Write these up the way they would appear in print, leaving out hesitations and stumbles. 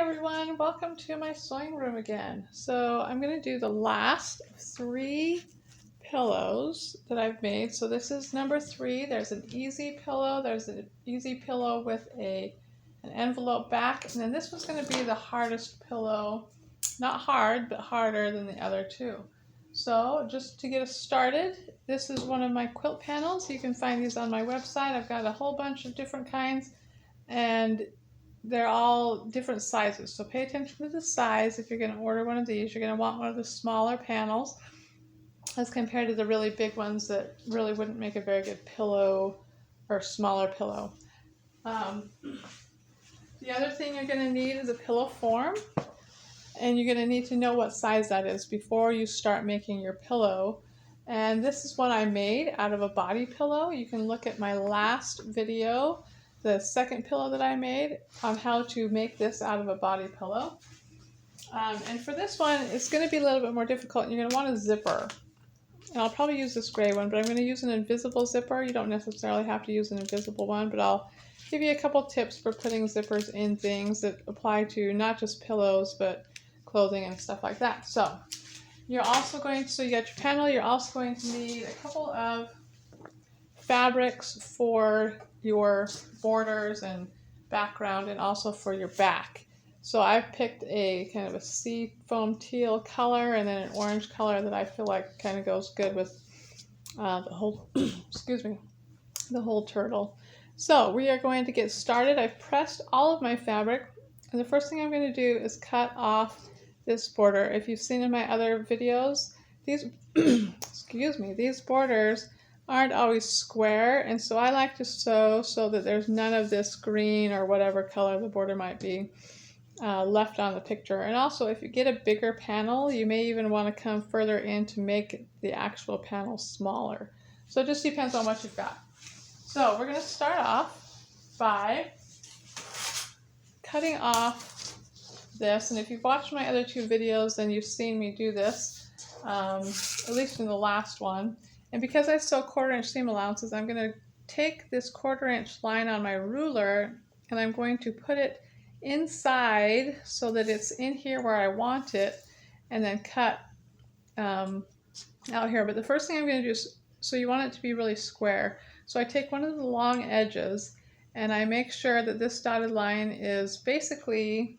everyone, welcome to my sewing room again. So I'm going to do the last 3 pillows that I've made. So this is number 3. There's an easy pillow, there's an easy pillow with an envelope back, and then this was going to be the hardest pillow. Not hard, but harder than the other 2. So just to get us started, this is one of my quilt panels. You can find these on my website. I've got a whole bunch of different kinds, and they're all different sizes, so pay attention to the size. If you're going to order one of these, you're going to want one of the smaller panels as compared to the really big ones that really wouldn't make a very good pillow or smaller pillow. The other thing you're going to need is a pillow form, and you're going to need to know what size that is before you start making your pillow. And this is what I made out of a body pillow. You can look at my last video, the second pillow that I made, on how to make this out of a body pillow. And for this one, it's going to be a little bit more difficult. You're going to want a zipper. And I'll probably use this gray one, but I'm going to use an invisible zipper. You don't necessarily have to use an invisible one, but I'll give you a couple tips for putting zippers in things that apply to not just pillows, but clothing and stuff like that. So you're also going to, so you got your panel, you're also going to need a couple of fabrics for your borders and background, and also for your back. So I've picked a kind of a sea foam teal color and then an orange color that I feel like kind of goes good with the whole excuse me, the whole turtle. So we are going to get started. I've pressed all of my fabric, and the first thing I'm going to do is cut off this border. If you've seen in my other videos, these excuse me, these borders aren't always square, and so I like to sew so that there's none of this green or whatever color the border might be left on the picture. And also, if you get a bigger panel, you may even want to come further in to make the actual panel smaller. So it just depends on what you've got. So we're going to start off by cutting off this, and if you've watched my other 2 videos, then you've seen me do this, at least in the last one. And because I sew 1/4 inch seam allowances, I'm going to take this 1/4 inch line on my ruler, and I'm going to put it inside so that it's in here where I want it, and then cut out here. But the first thing I'm going to do is, so you want it to be really square. So I take one of the long edges, and I make sure that this dotted line is basically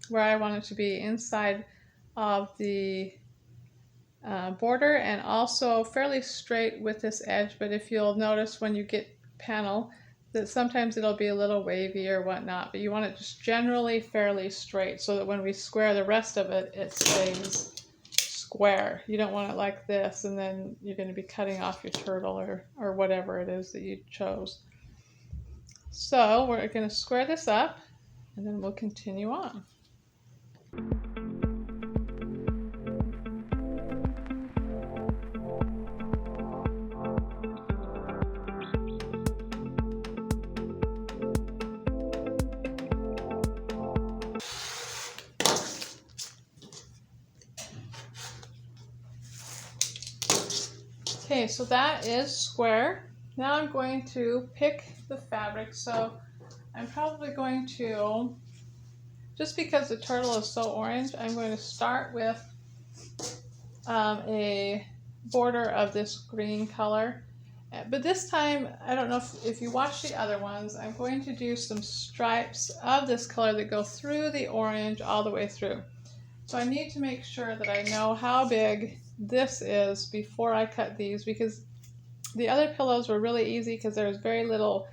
where I want it to be, inside of the border, and also fairly straight with this edge. But if you'll notice when you get panel, that sometimes it'll be a little wavy or whatnot, but you want it just generally fairly straight so that when we square the rest of it, it stays square. You don't want it like this, and then you're going to be cutting off your turtle or whatever it is that you chose. So we're going to square this up, and then we'll continue on. Okay, so that is square. Now I'm going to pick the fabric. So I'm probably going to, just because the turtle is so orange, I'm going to start with a border of this green color. But this time, I don't know if you watch the other ones, I'm going to do some stripes of this color that go through the orange all the way through. So I need to make sure that I know how big this is before I cut these, because the other pillows were really easy because there was very little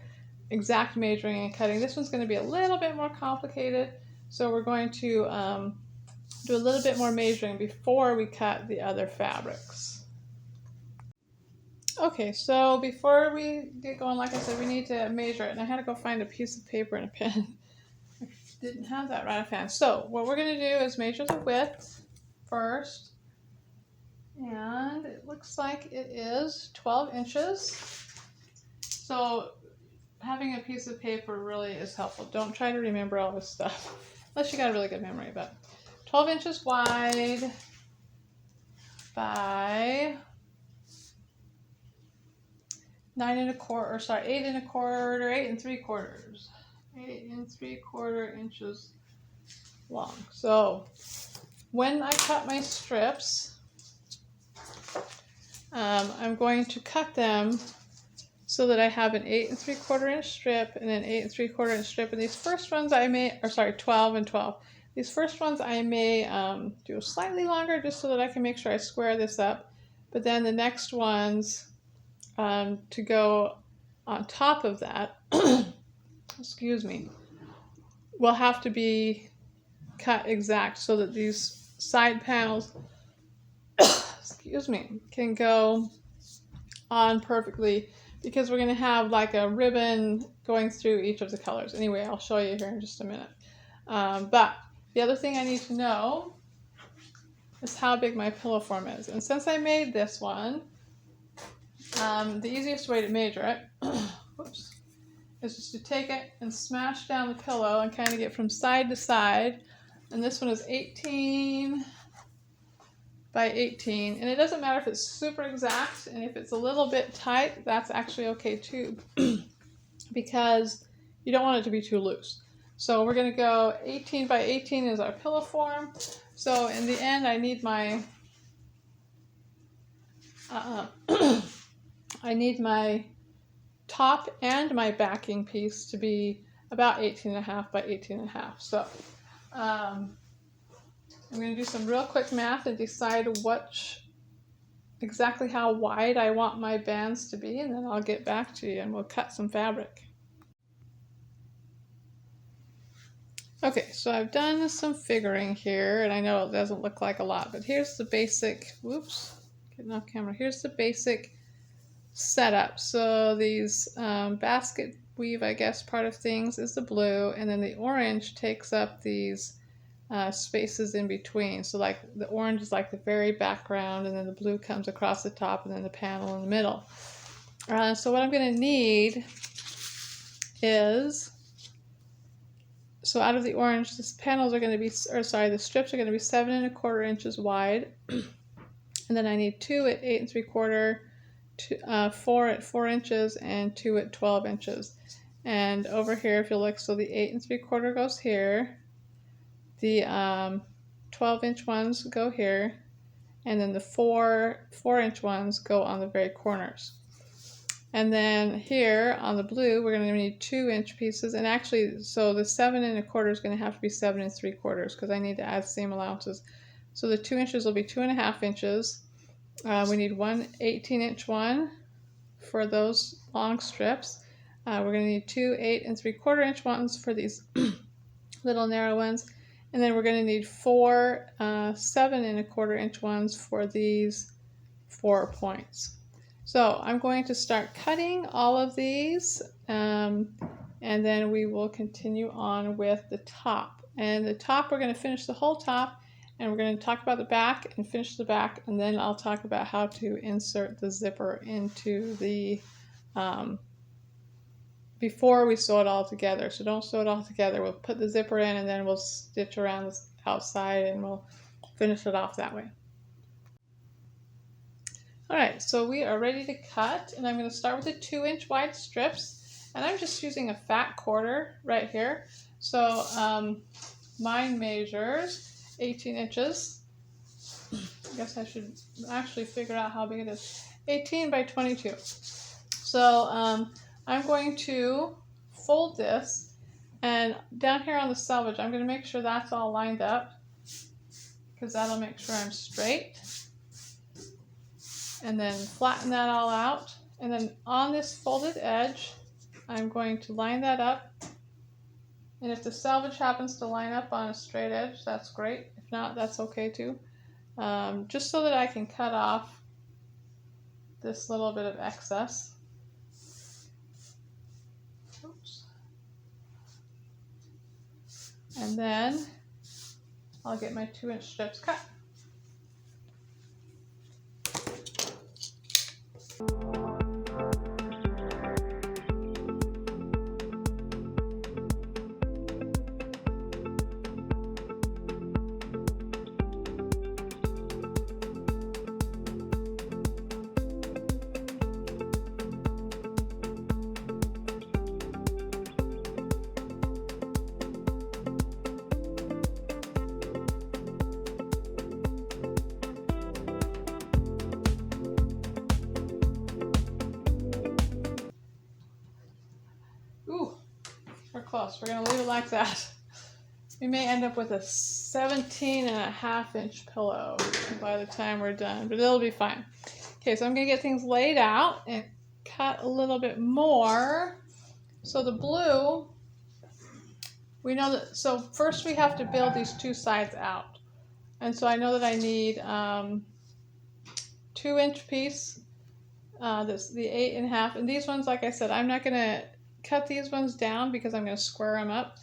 exact measuring and cutting. This one's going to be a little bit more complicated, so we're going to do a little bit more measuring before we cut the other fabrics. Okay, so before we get going, like I said, we need to measure it, and I had to go find a piece of paper and a pen. I didn't have that right offhand. So what we're going to do is measure the width first. And it looks like it is 12 inches. So having a piece of paper really is helpful. Don't try to remember all this stuff, unless you got a really good memory. But 12 inches wide by 8 and 3/4. 8 3/4 inches long. So when I cut my strips, I'm going to cut them so that I have an 8 3/4 inch strip and an 8 3/4 inch strip. And these first ones I may, or sorry, 12 and 12. These first ones I may do slightly longer just so that I can make sure I square this up. But then the next ones to go on top of that, excuse me, will have to be cut exact so that these side panels, excuse me, can go on perfectly, because we're going to have like a ribbon going through each of the colors. Anyway, I'll show you here in just a minute. But the other thing I need to know is how big my pillow form is. And since I made this one, the easiest way to measure it whoops, is just to take it and smash down the pillow and kind of get from side to side. And this one is 18 by 18, and it doesn't matter if it's super exact, and if it's a little bit tight, that's actually okay too, because you don't want it to be too loose. So we're going to go 18 by 18 is our pillow form. So in the end, I need my I need my top and my backing piece to be about 18.5 by 18.5. So I'm going to do some real quick math and decide exactly how wide I want my bands to be, and then I'll get back to you and we'll cut some fabric. Okay, so I've done some figuring here, and I know it doesn't look like a lot, but here's the basic, whoops, getting off camera. Here's the basic setup. So these basket weave, I guess, part of things is the blue, and then the orange takes up these spaces in between. So like the orange is like the very background, and then the blue comes across the top, and then the panel in the middle. So what I'm going to need is, so out of the orange, the panels are going to be, or sorry, the strips are going to be 7 1/4 inches wide, and then I need 2 at 8 3/4, 4 at 4 inches, and 2 at 12 inches. And over here, if you look, so the 8 3/4 goes here. The 12-inch ones go here, and then the 4-inch ones go on the very corners. And then here on the blue, we're going to need 2-inch pieces. And actually, so the 7 1/4 is going to have to be 7 3/4 because I need to add the same allowances. So the 2 inches will be 2.5 inches. We need one 18-inch one for those long strips. We're going to need 2 8 3/4 inch ones for these little narrow ones. And then we're going to need 4 7 1/4 inch ones for these 4 points. So I'm going to start cutting all of these, and then we will continue on with the top. And the top, we're going to finish the whole top, and we're going to talk about the back and finish the back, and then I'll talk about how to insert the zipper into the before we sew it all together. So don't sew it all together. We'll put the zipper in, and then we'll stitch around the outside, and we'll finish it off that way. All right, so we are ready to cut, and I'm going to start with the 2-inch wide strips, and I'm just using a fat quarter right here. So mine measures 18 inches. I guess I should actually figure out how big it is. 18 by 22. So I'm going to fold this, and down here on the selvage, I'm going to make sure that's all lined up, because that'll make sure I'm straight. And then flatten that all out. And then on this folded edge, I'm going to line that up. And if the selvage happens to line up on a straight edge, that's great. If not, that's okay too. Just so that I can cut off this little bit of excess. Oops. And then I'll get my 2-inch strips cut. close. We're going to leave it like that. We may end up with a 17.5-inch pillow by the time we're done, but it'll be fine. Okay, so I'm going to get things laid out and cut a little bit more. So the blue, we know that, so first we have to build these two sides out. And so I know that I need 2-inch piece, this the 8.5, and these ones, like I said, I'm not going to cut these ones down because I'm going to square them up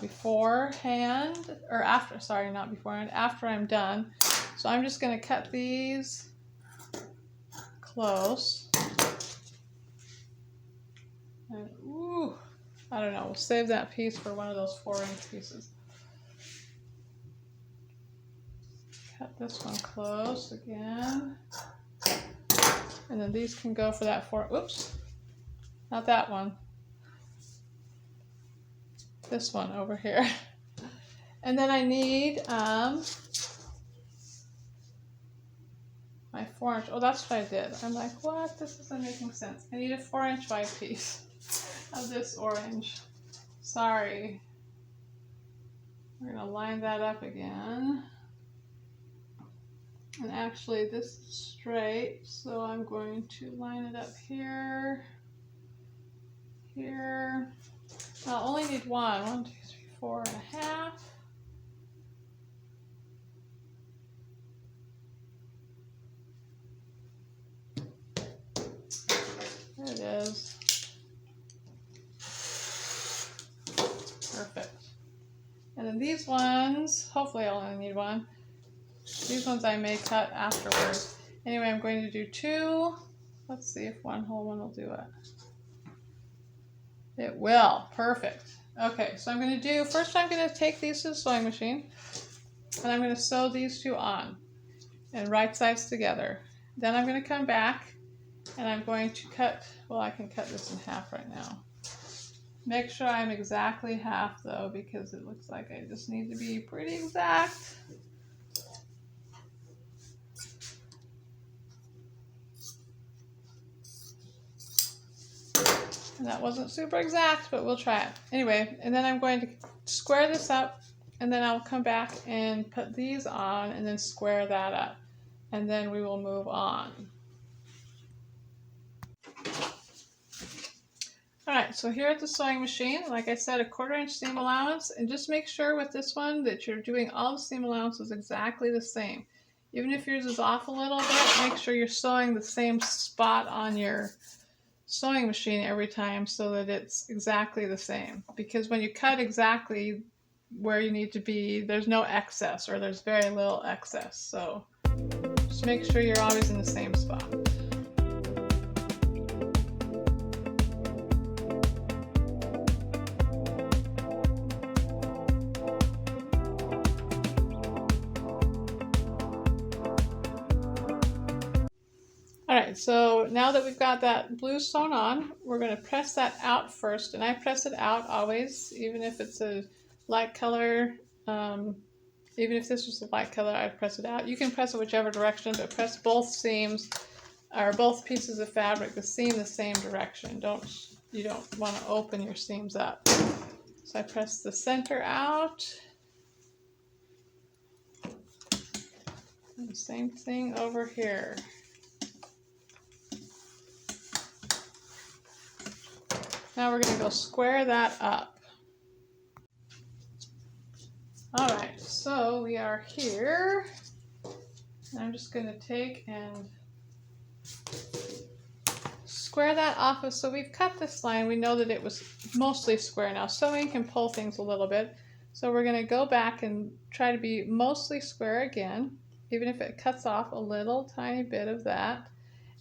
beforehand, or after, sorry, not beforehand, after I'm done. So I'm just going to cut these close. And, ooh, I don't know, we'll save that piece for one of those 4-inch pieces. Cut this one close again. And then these can go for that oops, not that one. This one over here. And then I need my 4-inch, oh, that's what I did. I'm like, what? This isn't making sense. I need a 4-inch wide piece of this orange. Sorry. We're gonna line that up again. And actually this is straight, so I'm going to line it up here, here. I'll only need one. 1, 2, 3, 4.5. There it is. Perfect. And then these ones, hopefully I'll only need one. These ones I may cut afterwards. Anyway, I'm going to do 2. Let's see if one whole one will do it. It will. Perfect. Okay, so I'm going to do, first I'm going to take these to the sewing machine, and I'm going to sew these 2 on, and right sides together. Then I'm going to come back, and I'm going to cut, well, I can cut this in half right now. Make sure I'm exactly half, though, because it looks like I just need to be pretty exact. And that wasn't super exact, but we'll try it. Anyway, and then I'm going to square this up, and then I'll come back and put these on and then square that up. And then we will move on. All right, so here at the sewing machine, like I said, a 1/4-inch seam allowance, and just make sure with this one that you're doing all the seam allowances exactly the same. Even if yours is off a little bit, make sure you're sewing the same spot on your sewing machine every time so that it's exactly the same. Because when you cut exactly where you need to be, there's no excess, or there's very little excess. So just make sure you're always in the same spot. Alright, so now that we've got that blue sewn on, we're going to press that out first. And I press it out always, even if it's a light color. Even if this was a light color, I'd press it out. You can press it whichever direction, but press both seams, or both pieces of fabric, the seam the same direction. You don't want to open your seams up. So I press the center out. And the same thing over here. Now we're going to go square that up. Alright, so we are here. And I'm just going to take and square that off of, so we've cut this line. We know that it was mostly square. Now sewing can pull things a little bit. So we're going to go back and try to be mostly square again, even if it cuts off a little tiny bit of that.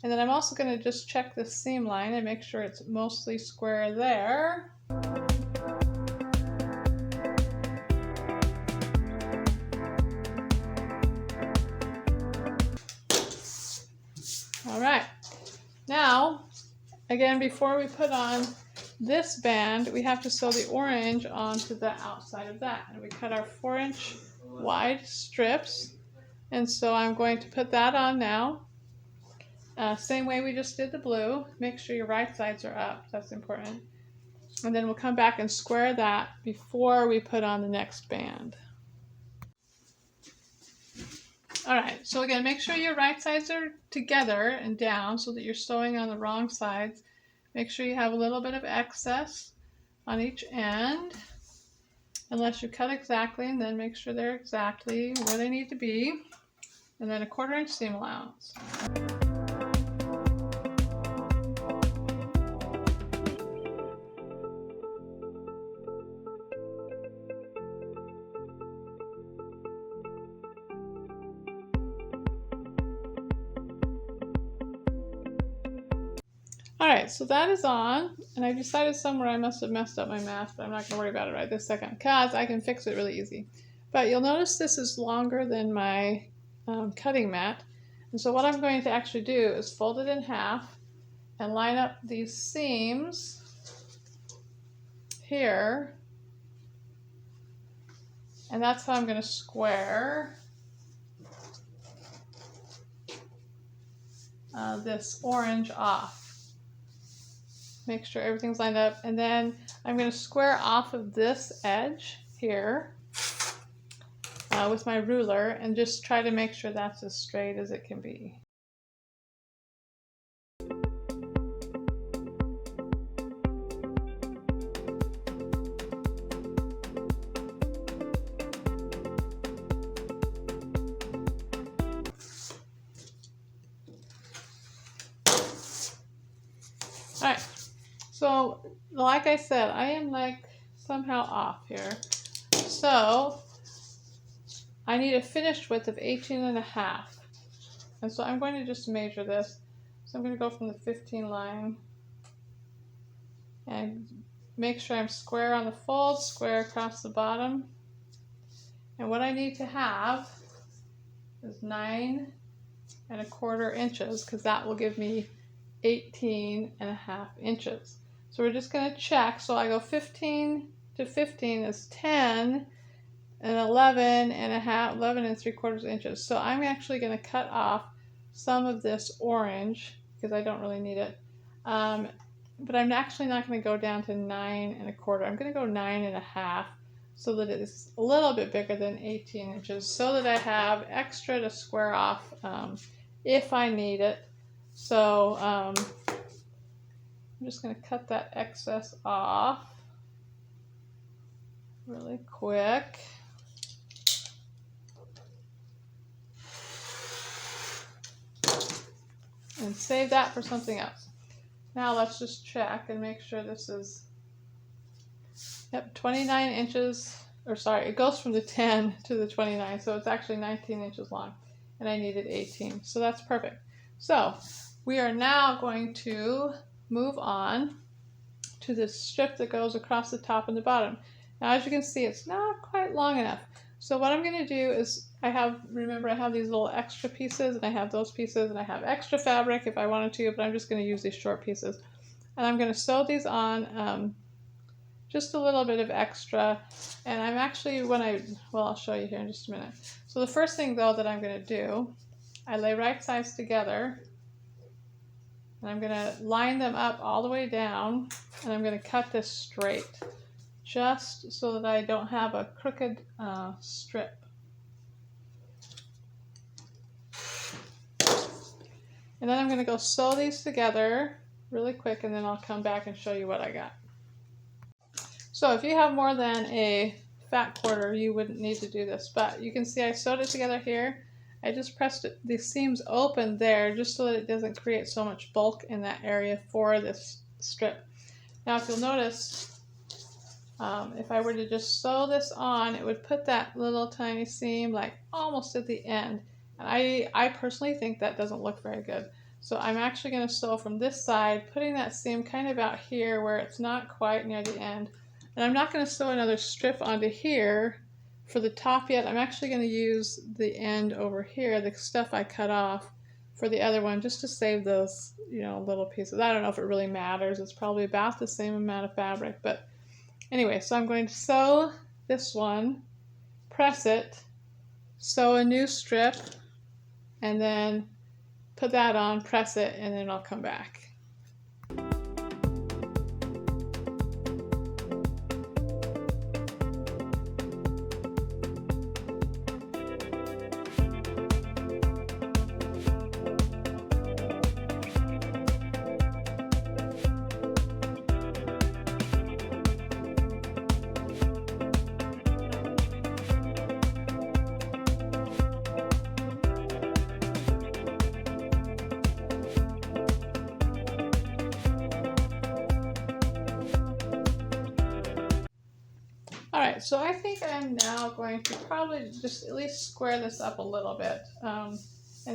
And then I'm also going to just check the seam line and make sure it's mostly square there. All right. Now, again, before we put on this band, we have to sew the orange onto the outside of that. And we cut our 4-inch wide strips. And so I'm going to put that on now. Same way we just did the blue. Make sure your right sides are up. That's important. And then we'll come back and square that before we put on the next band. All right, so again, make sure your right sides are together and down so that you're sewing on the wrong sides. Make sure you have a little bit of excess on each end, unless you cut exactly, and then make sure they're exactly where they need to be. And then a 1/4 inch seam allowance. Alright, so that is on, and I decided somewhere I must have messed up my math, but I'm not going to worry about it right this second, because I can fix it really easy. But you'll notice this is longer than my cutting mat, and so what I'm going to actually do is fold it in half and line up these seams here, and that's how I'm going to square this orange off. Make sure everything's lined up, and then I'm going to square off of this edge here with my ruler and just try to make sure that's as straight as it can be. All right. So, like I said, I am like somehow off here. So, I need a finished width of 18.5. And so I'm going to just measure this. So I'm going to go from the 15 line and make sure I'm square on the fold, square across the bottom. And what I need to have is 9.25 inches, because that will give me 18.5 inches. So we're just going to check. So I go 15 to 15 is 10, and 11 and 3/4 inches. So I'm actually going to cut off some of this orange because I don't really need it. But I'm actually not going to go down to 9.25. I'm going to go 9.5 so that it's a little bit bigger than 18 inches so that I have extra to square off if I need it. So I'm just going to cut that excess off really quick. And save that for something else. Now let's just check and make sure this is, yep, 29 inches, or sorry, it goes from the 10 to the 29, so it's actually 19 inches long, and I needed 18, so that's perfect. So we are now going to move on to the strip that goes across the top and the bottom. Now as you can see, it's not quite long enough. So what I'm going to do is, remember I have these little extra pieces, and I have those pieces, and I have extra fabric if I wanted to, but I'm just going to use these short pieces. And I'm going to sew these on just a little bit of extra. And I'm actually, I'll show you here in just a minute. So the first thing though that I'm going to do, I lay right sides together, and I'm going to line them up all the way down, and I'm going to cut this straight, just so that I don't have a crooked strip. And then I'm going to go sew these together really quick, and then I'll come back and show you what I got. So if you have more than a fat quarter, you wouldn't need to do this, but you can see I sewed it together here. I just pressed the seams open there just so that it doesn't create so much bulk in that area for this strip. Now if you'll notice, if I were to just sew this on, it would put that little tiny seam like almost at the end. And I personally think that doesn't look very good. So I'm actually going to sew from this side, putting that seam kind of out here where it's not quite near the end. And I'm not going to sew another strip onto here for the top yet. I'm actually going to use the end over here, the stuff I cut off, for the other one, just to save those, little pieces. I don't know if it really matters. It's probably about the same amount of fabric, but anyway, so I'm going to sew this one, press it, sew a new strip, and then put that on, press it, and then I'll come back. right, so I think I'm now going to probably just at least square this up a little bit. And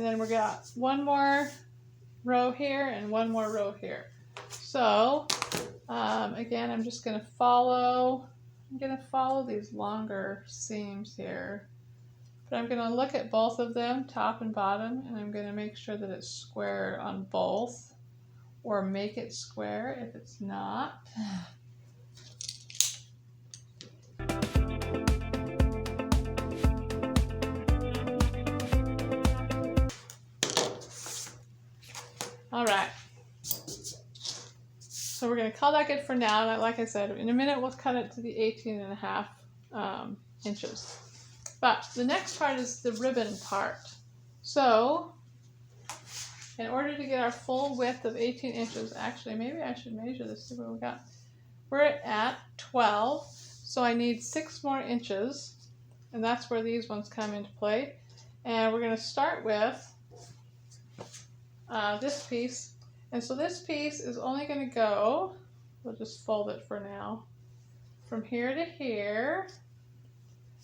then we got one more row here and one more row here. So again, I'm just going to follow these longer seams here. But I'm going to look at both of them, top and bottom, and I'm going to make sure that it's square on both, or make it square if it's not. All right. So we're going to call that good for now. And like I said, in a minute we'll cut it to the 18.5 inches. But the next part is the ribbon part. So in order to get our full width of 18 inches, actually maybe I should measure this, see what we got. We're at 12, so I need 6 more inches, and that's where these ones come into play. And we're going to start with this piece. And so this piece is only going to go, we'll just fold it for now, from here to here.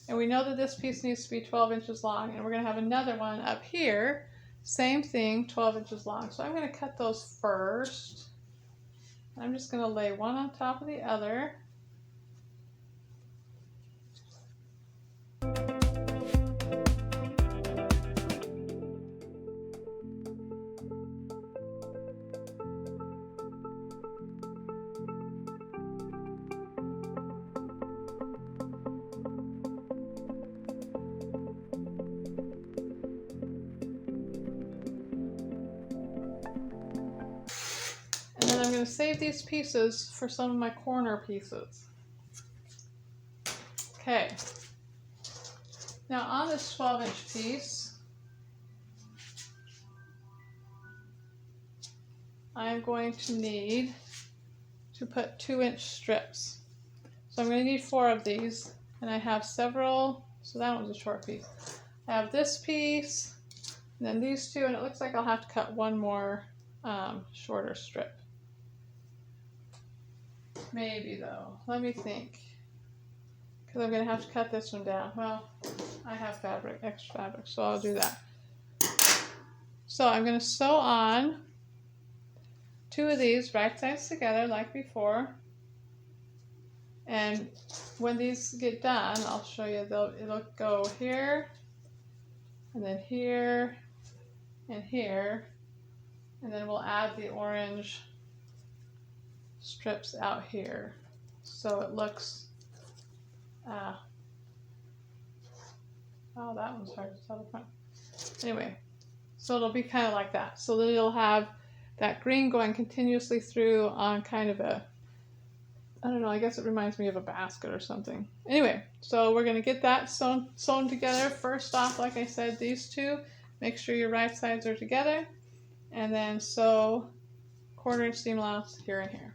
And we know that this piece needs to be 12 inches long, and we're going to have another one up here, same thing, 12 inches long. So I'm going to cut those first. I'm just going to lay one on top of the other. I'm going to save these pieces for some of my corner pieces. Okay. Now on this 12-inch piece, I'm going to need to put 2-inch strips. So I'm going to need 4 of these, and I have several, so that one's a short piece. I have this piece, and then these 2, and it looks like I'll have to cut one more shorter strip. Maybe though, let me think, because I'm going to have to cut this one down. Well, I have fabric, extra fabric, so I'll do that. So I'm going to sew on 2 of these right sides together like before. And when these get done, I'll show you, it'll go here, and then here, and here, and then we'll add the orange strips out here, so it looks, oh, that one's hard to tell the front. Anyway, so it'll be kind of like that, so that it'll have that green going continuously through on kind of a, I don't know, I guess it reminds me of a basket or something. Anyway, so we're going to get that sewn together. First off, like I said, these 2, make sure your right sides are together, and then sew 1/4 inch seam allowance here and here.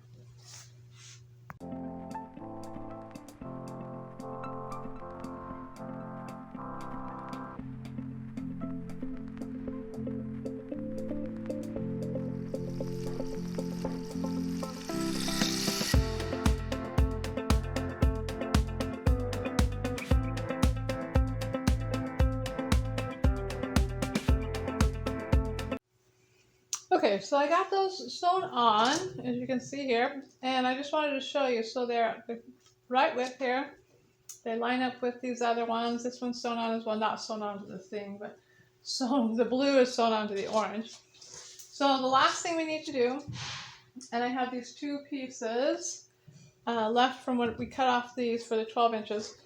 Okay, so I got those sewn on, as you can see here, and I just wanted to show you, so they're the right width here. They line up with these other ones. This one's sewn on as well, not sewn onto the thing, but sewn, the blue is sewn onto the orange. So the last thing we need to do, and I have these 2 pieces left from when we cut off these for the 12 inches.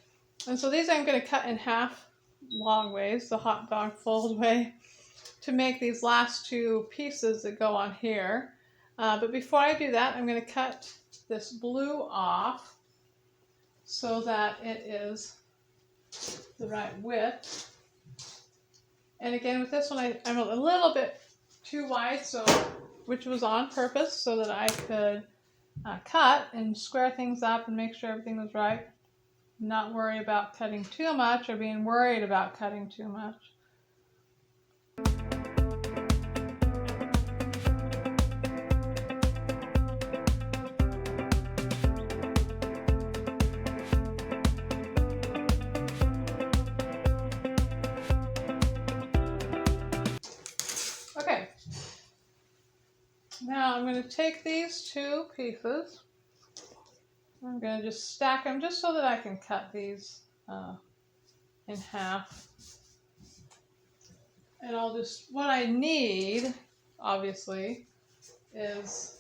And so these I'm going to cut in half long ways, the hot dog fold way, to make these last 2 pieces that go on here. But before I do that, I'm going to cut this blue off so that it is the right width. And again, with this one, I'm a little bit too wide, so which was on purpose, so that I could cut and square things up and make sure everything was right. Not worry about cutting too much or being worried about cutting too much. going to take these two pieces. I'm going to just stack them just so that I can cut these in half. And I'll just, what I need, obviously, is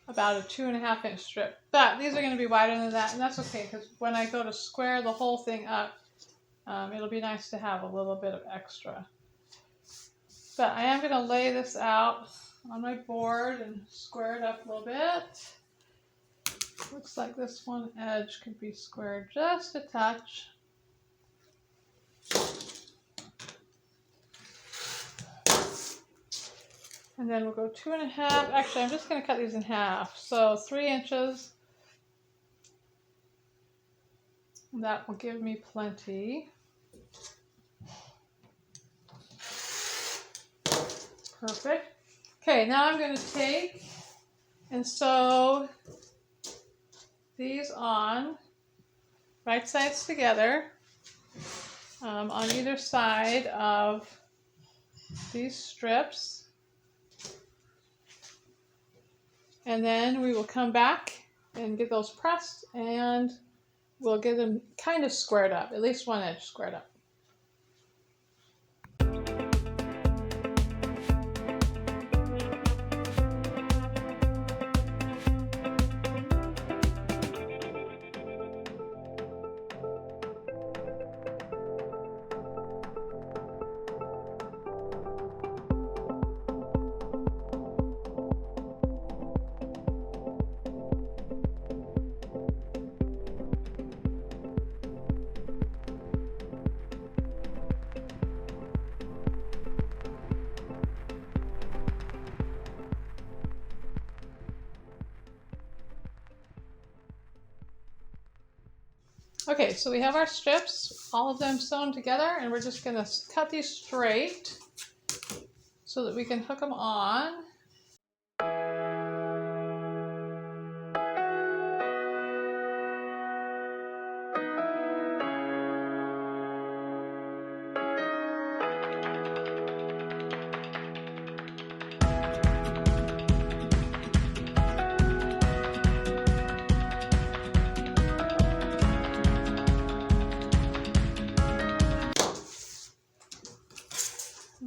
about a 2.5 inch strip. But these are going to be wider than that, and that's okay, because when I go to square the whole thing up, it'll be nice to have a little bit of extra. But I am going to lay this out on my board and square it up a little bit. Looks like this one edge could be squared just a touch. And then we'll go 2.5. Actually, I'm just going to cut these in half. So 3 inches. That will give me plenty. Perfect. Okay, now I'm going to take and sew these on, right sides together, on either side of these strips. And then we will come back and get those pressed, and we'll get them kind of squared up, at least one edge squared up. Okay, so we have our strips, all of them sewn together, and we're just going to cut these straight so that we can hook them on.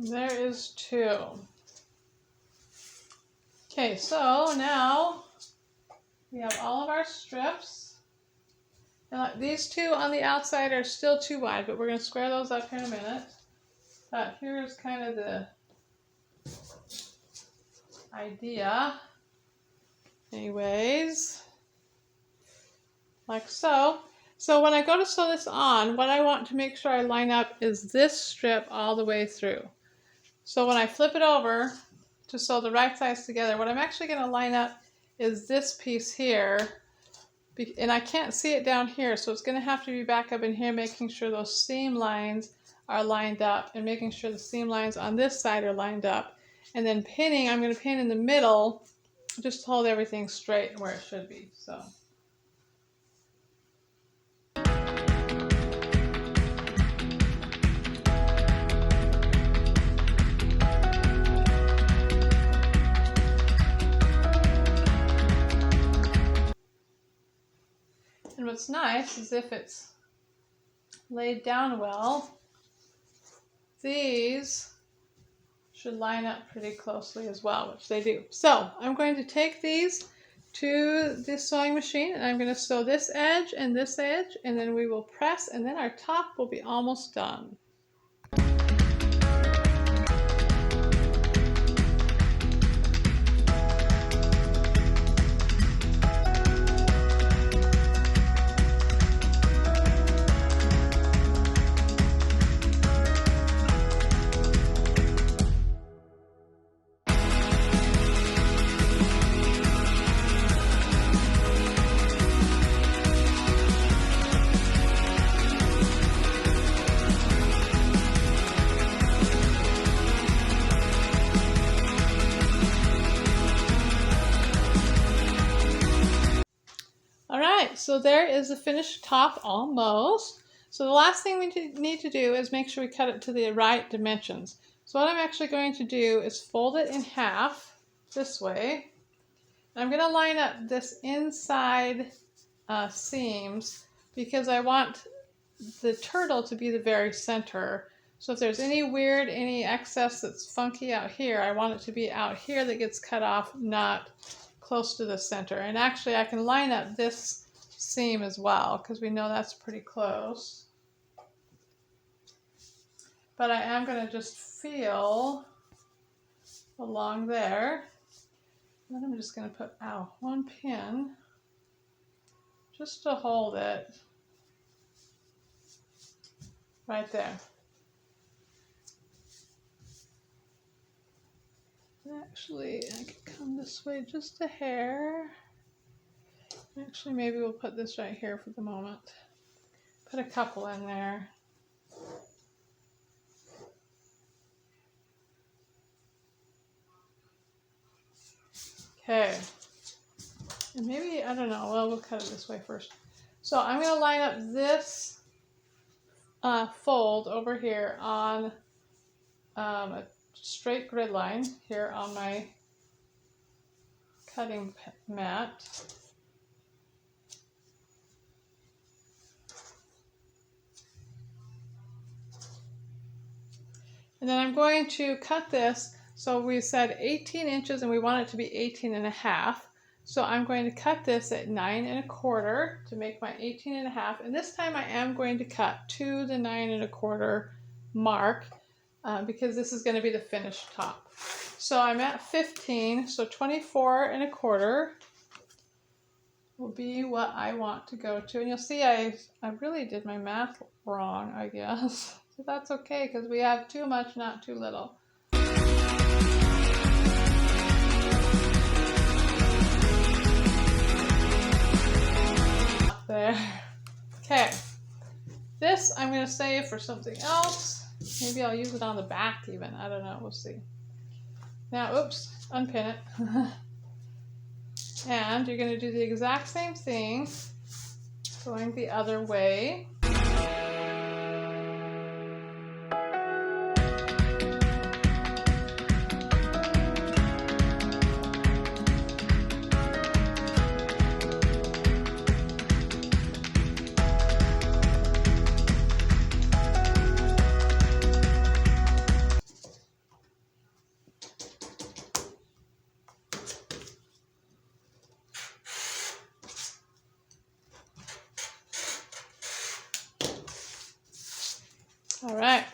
There is 2. Okay, so now we have all of our strips. Now, these 2 on the outside are still too wide, but we're going to square those up here in a minute. But here's kind of the idea. Anyways, like so. So when I go to sew this on, what I want to make sure I line up is this strip all the way through. So when I flip it over to sew the right sides together, what I'm actually going to line up is this piece here. And I can't see it down here, so it's going to have to be back up in here, making sure those seam lines are lined up and making sure the seam lines on this side are lined up. And then pinning, I'm going to pin in the middle just to hold everything straight where it should be. So. And what's nice is if it's laid down well, these should line up pretty closely as well, which they do. So I'm going to take these to this sewing machine, and I'm going to sew this edge, and then we will press, and then our top will be almost done. So there is the finished top almost. So the last thing we need to do is make sure we cut it to the right dimensions. So what I'm actually going to do is fold it in half this way. I'm going to line up this inside seams because I want the turtle to be the very center. So if there's any excess that's funky out here, I want it to be out here that gets cut off, not close to the center. And actually I can line up this seam as well because we know that's pretty close. But I am going to just feel along there. Then I'm just going to put one pin just to hold it right there. Actually, I could come this way just a hair. Actually, maybe we'll put this right here for the moment. Put a couple in there. Okay. And maybe, I don't know, well, we'll cut it this way first. So I'm going to line up this fold over here on a straight grid line here on my cutting mat. And then I'm going to cut this. So we said 18 inches and we want it to be 18.5. So I'm going to cut this at 9 1/4 to make my 18.5. And this time I am going to cut to the 9 1/4 mark because this is going to be the finished top. So I'm at 15, so 24 1/4 will be what I want to go to. And you'll see I really did my math wrong, I guess. So that's okay because we have too much, not too little. There. Okay. This I'm going to save for something else. Maybe I'll use it on the back even. I don't know. We'll see. Now, oops, unpin it. And you're going to do the exact same thing going the other way. All right,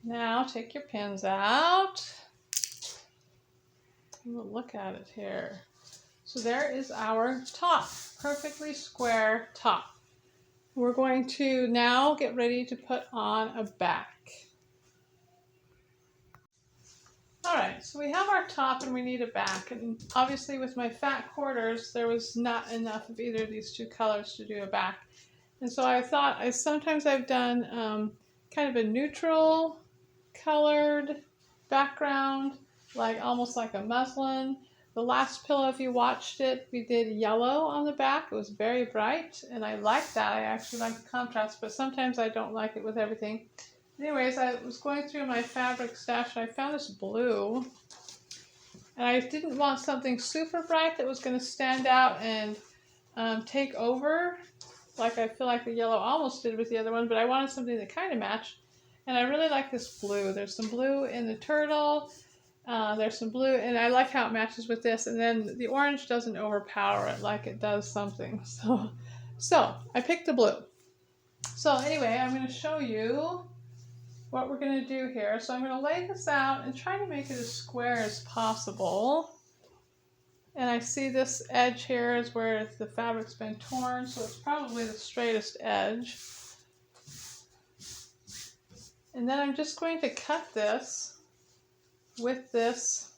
now take your pins out. We'll look at it here. So there is our top, perfectly square top. We're going to now get ready to put on a back. All right, so we have our top and we need a back. And obviously with my fat quarters, there was not enough of either of these two colors to do a back. And so I thought, sometimes I've done kind of a neutral colored background, like almost like a muslin. The last pillow, if you watched it, we did yellow on the back. It was very bright, and I liked that. I actually like the contrast, but sometimes I don't like it with everything. Anyways, I was going through my fabric stash, and I found this blue. And I didn't want something super bright that was going to stand out and take over, like I feel like the yellow almost did with the other one, but I wanted something that kind of matched. And I really like this blue. There's some blue in the turtle. There's some blue, and I like how it matches with this. And then the orange doesn't overpower it like it does something. So I picked the blue. So anyway, I'm going to show you what we're going to do here. So I'm going to lay this out and try to make it as square as possible. And I see this edge here is where the fabric's been torn, so it's probably the straightest edge. And then I'm just going to cut this with this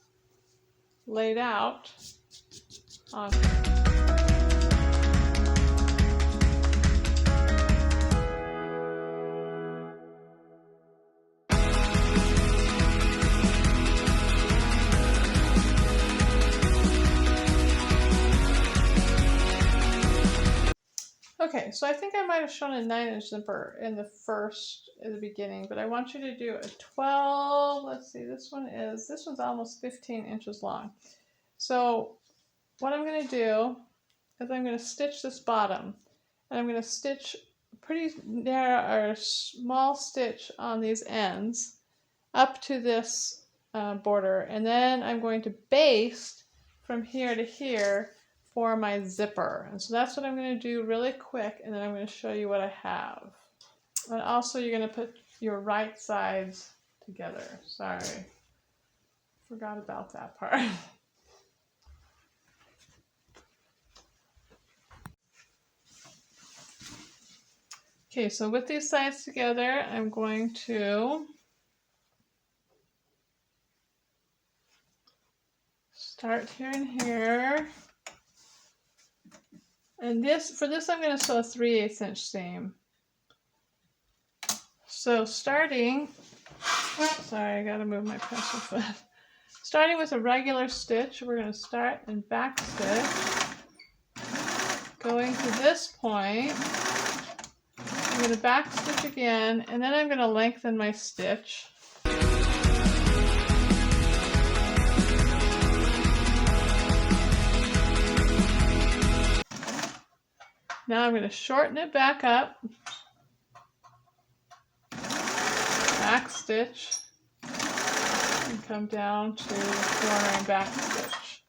laid out on. Okay, so I think I might have shown a 9-inch zipper in the beginning, but I want you to do a 12. Let's see, this one's almost 15 inches long. So what I'm going to do is I'm going to stitch this bottom, and I'm going to stitch a pretty narrow or small stitch on these ends up to this border, and then I'm going to baste from here to here for my zipper. And so that's what I'm going to do really quick, and then I'm going to show you what I have. And also you're going to put your right sides together. Sorry, forgot about that part. Okay, so with these sides together, I'm going to start here and here. And for this I'm going to sew a 3/8 inch seam. So sorry, I got to move my pencil foot. Starting with a regular stitch, we're going to start and back stitch. Going to this point, I'm going to back stitch again, and then I'm going to lengthen my stitch. Now I'm going to shorten it back up, back stitch, and come down to the corner and back stitch.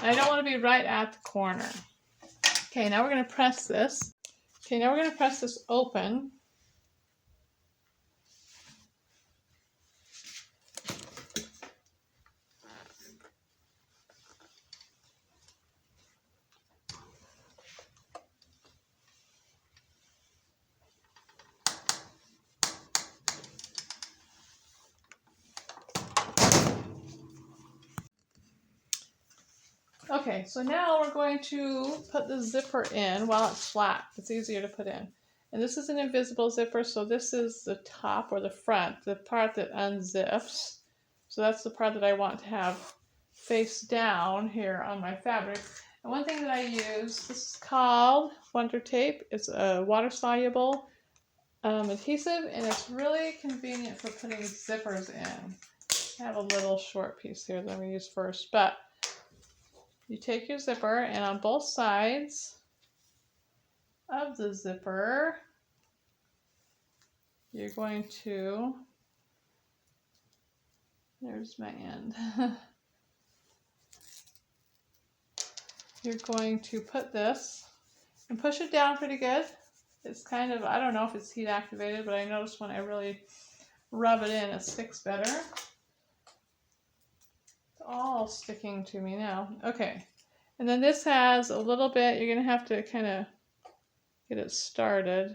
And I don't want to be right at the corner. Okay, now we're going to press this. Okay, now we're going to press this open. Okay, so now we're going to put the zipper in while it's flat. It's easier to put in. And this is an invisible zipper, so this is the top or the front, the part that unzips. So that's the part that I want to have face down here on my fabric. And one thing that I use, this is called Wonder Tape. It's a water-soluble adhesive, and it's really convenient for putting zippers in. I have a little short piece here that I'm going to use first, but you take your zipper, and on both sides of the zipper, you're going to, there's my end. You're going to put this and push it down pretty good. It's kind of, I don't know if it's heat activated, but I notice when I really rub it in, it sticks better. It's all sticking to me now. Okay. And then this has a little bit, you're going to have to kind of get it started.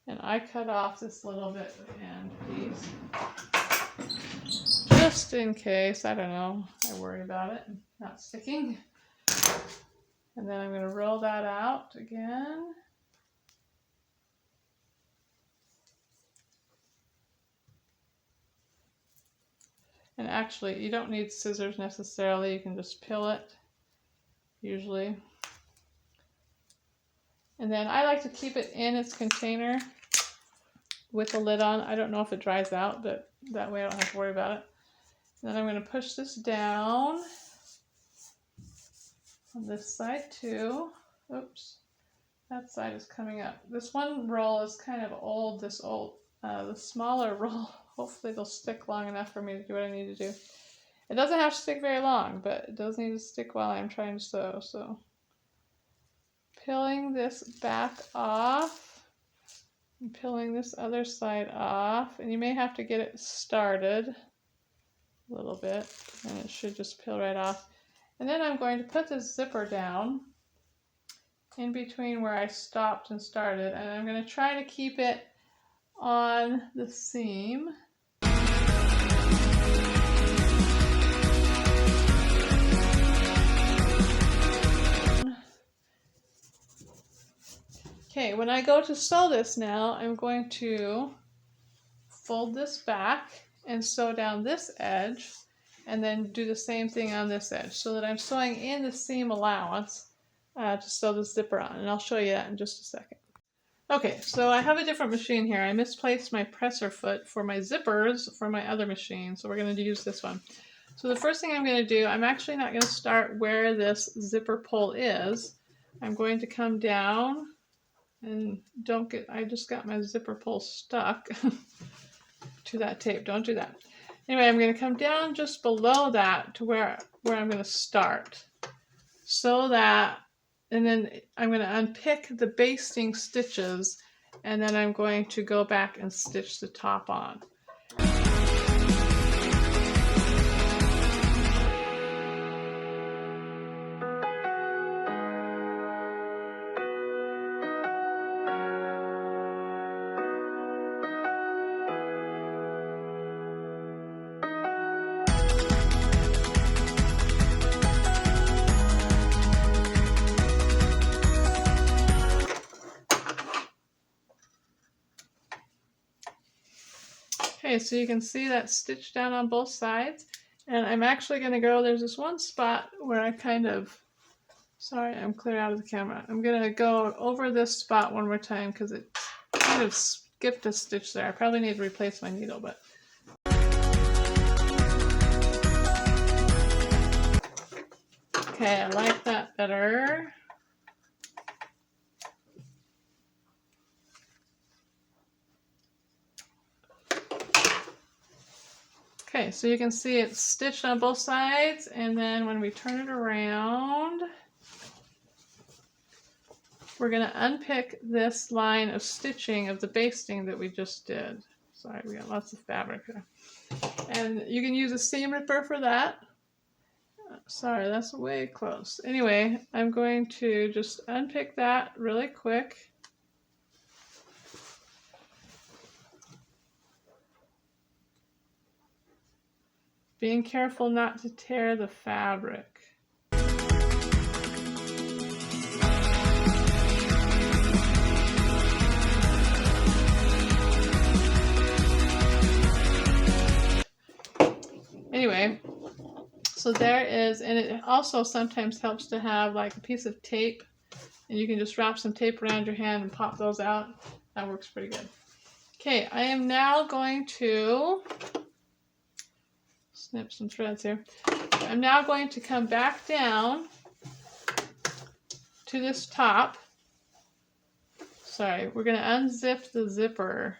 And I cut off this little bit of the end piece. Just in case, I don't know, I worry about it not sticking. And then I'm going to roll that out again. And actually, you don't need scissors necessarily. You can just peel it, usually. And then I like to keep it in its container with the lid on. I don't know if it dries out, but that way I don't have to worry about it. And then I'm going to push this down on this side too. Oops, that side is coming up. This one roll is kind of old, the smaller roll. Hopefully they'll stick long enough for me to do what I need to do. It doesn't have to stick very long, but it does need to stick while I'm trying to sew. So peeling this back off and peeling this other side off. And you may have to get it started a little bit, and it should just peel right off. And then I'm going to put this zipper down in between where I stopped and started, and I'm going to try to keep it on the seam. Okay, when I go to sew this now, I'm going to fold this back and sew down this edge, and then do the same thing on this edge so that I'm sewing in the seam allowance to sew the zipper on, and I'll show you that in just a second. Okay, so I have a different machine here. I misplaced my presser foot for my zippers for my other machine, so we're going to use this one. So the first thing I'm going to do, I'm actually not going to start where this zipper pull is. I'm going to come down and I just got my zipper pull stuck to that tape. Don't do that. Anyway, I'm going to come down just below that to where I'm going to start. So that, and then I'm going to unpick the basting stitches, and then I'm going to go back and stitch the top on. Okay, so you can see that stitch down on both sides, and I'm actually going to go, there's this one spot where I kind of, sorry, I'm clear out of the camera. I'm going to go over this spot one more time because it kind of skipped a stitch there. I probably need to replace my needle, but. Okay, I like that better. Okay, so you can see it's stitched on both sides, and then when we turn it around, we're going to unpick this line of stitching of the basting that we just did. Sorry, we got lots of fabric there. And you can use a seam ripper for that. Sorry, that's way close. Anyway, I'm going to just unpick that really quick. Being careful not to tear the fabric. Anyway, so there is, and it also sometimes helps to have like a piece of tape, and you can just wrap some tape around your hand and pop those out. That works pretty good. Okay, I am now going to snip some threads here. I'm now going to come back down to this top. Sorry, we're going to unzip the zipper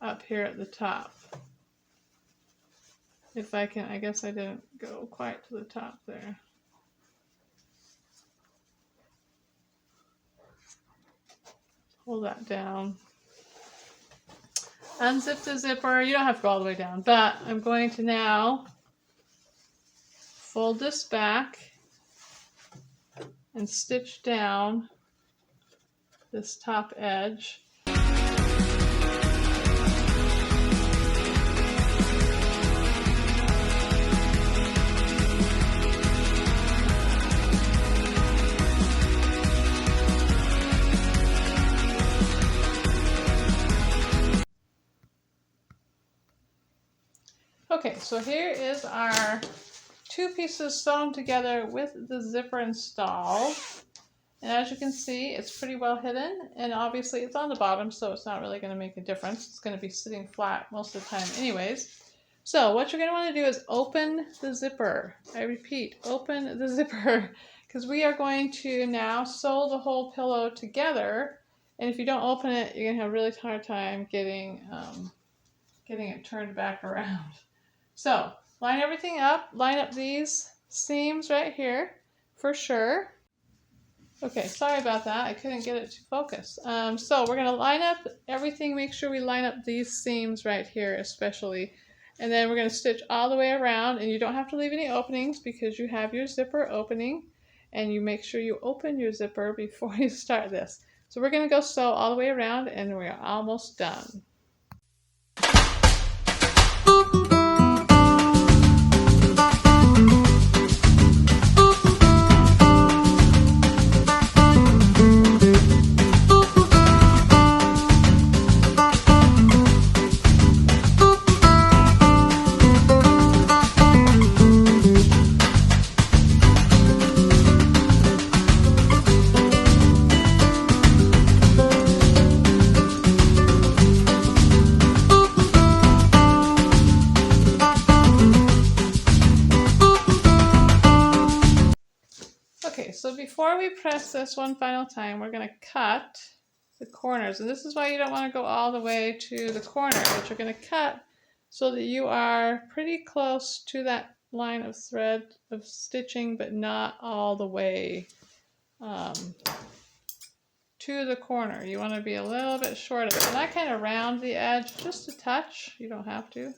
up here at the top. If I can, I guess I didn't go quite to the top there. Pull that down. Unzip the zipper. You don't have to go all the way down, but I'm going to now fold this back and stitch down this top edge. Okay, so here is our two pieces sewn together with the zipper installed. And as you can see, it's pretty well hidden, and obviously it's on the bottom, so it's not really going to make a difference. It's going to be sitting flat most of the time anyways. So what you're going to want to do is open the zipper. I repeat, open the zipper, because we are going to now sew the whole pillow together. And if you don't open it, you're going to have a really hard time getting it turned back around. So line everything up, line up these seams right here for sure. Okay, sorry about that. I couldn't get it to focus. So we're going to line up everything, make sure we line up these seams right here especially. And then we're going to stitch all the way around, and you don't have to leave any openings because you have your zipper opening, and you make sure you open your zipper before you start this. So we're going to go sew all the way around, and we're almost done. we press this one final time, we're going to cut the corners. And this is why you don't want to go all the way to the corner, but you're going to cut so that you are pretty close to that line of thread of stitching, but not all the way to the corner. You want to be a little bit short of it. And I kind of round the edge just a touch. You don't have to.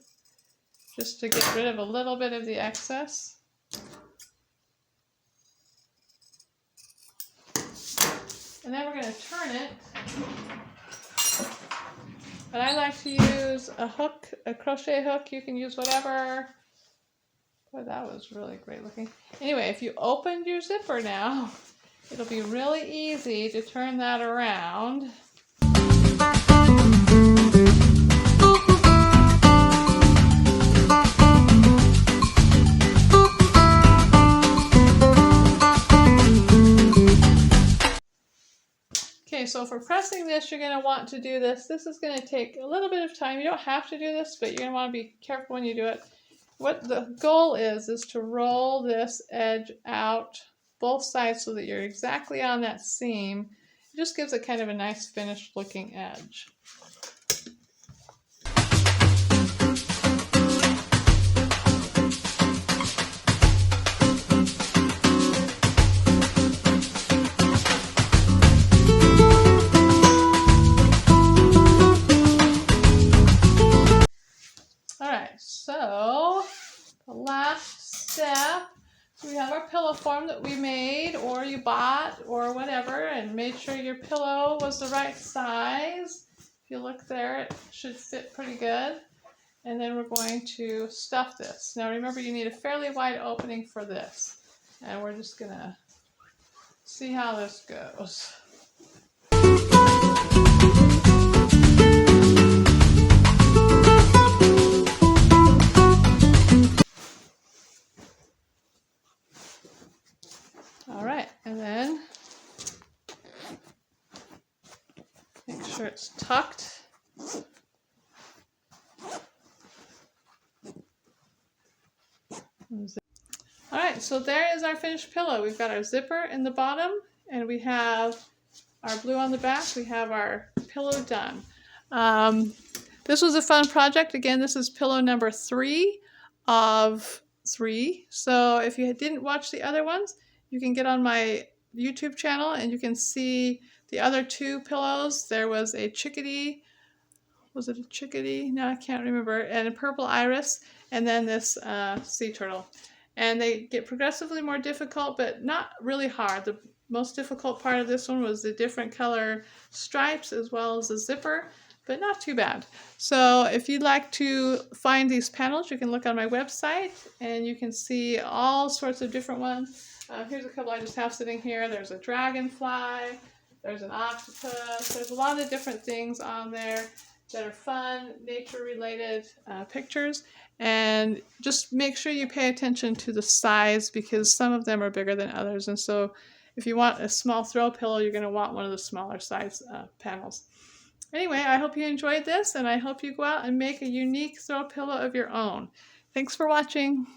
Just to get rid of a little bit of the excess. And then we're going to turn it. But I like to use a hook, a crochet hook. You can use whatever. Boy, that was really great looking. Anyway, if you opened your zipper now, it'll be really easy to turn that around. Okay, so for pressing this, you're going to want to do this. This is going to take a little bit of time. You don't have to do this, but you're going to want to be careful when you do it. What the goal is to roll this edge out both sides so that you're exactly on that seam. It just gives it kind of a nice finished looking edge. Alright, so the last step. So we have our pillow form that we made or you bought or whatever, and made sure your pillow was the right size. If you look there, it should fit pretty good. And then we're going to stuff this. Now remember, you need a fairly wide opening for this. And we're just going to see how this goes. Alright, and then make sure it's tucked. Alright, so there is our finished pillow. We've got our zipper in the bottom, and we have our blue on the back. We have our pillow done. This was a fun project. Again, this is pillow number 3 of 3. So if you didn't watch the other ones, you can get on my YouTube channel and you can see the other 2 pillows. There was a chickadee. Was it a chickadee? No, I can't remember. And a purple iris. And then this sea turtle. And they get progressively more difficult, but not really hard. The most difficult part of this one was the different color stripes as well as the zipper, but not too bad. So if you'd like to find these panels, you can look on my website and you can see all sorts of different ones. Here's a couple I just have sitting here. There's a dragonfly, there's an octopus, there's a lot of different things on there that are fun, nature-related pictures. And just make sure you pay attention to the size because some of them are bigger than others. And so if you want a small throw pillow, you're going to want one of the smaller size panels. Anyway, I hope you enjoyed this, and I hope you go out and make a unique throw pillow of your own. Thanks for watching.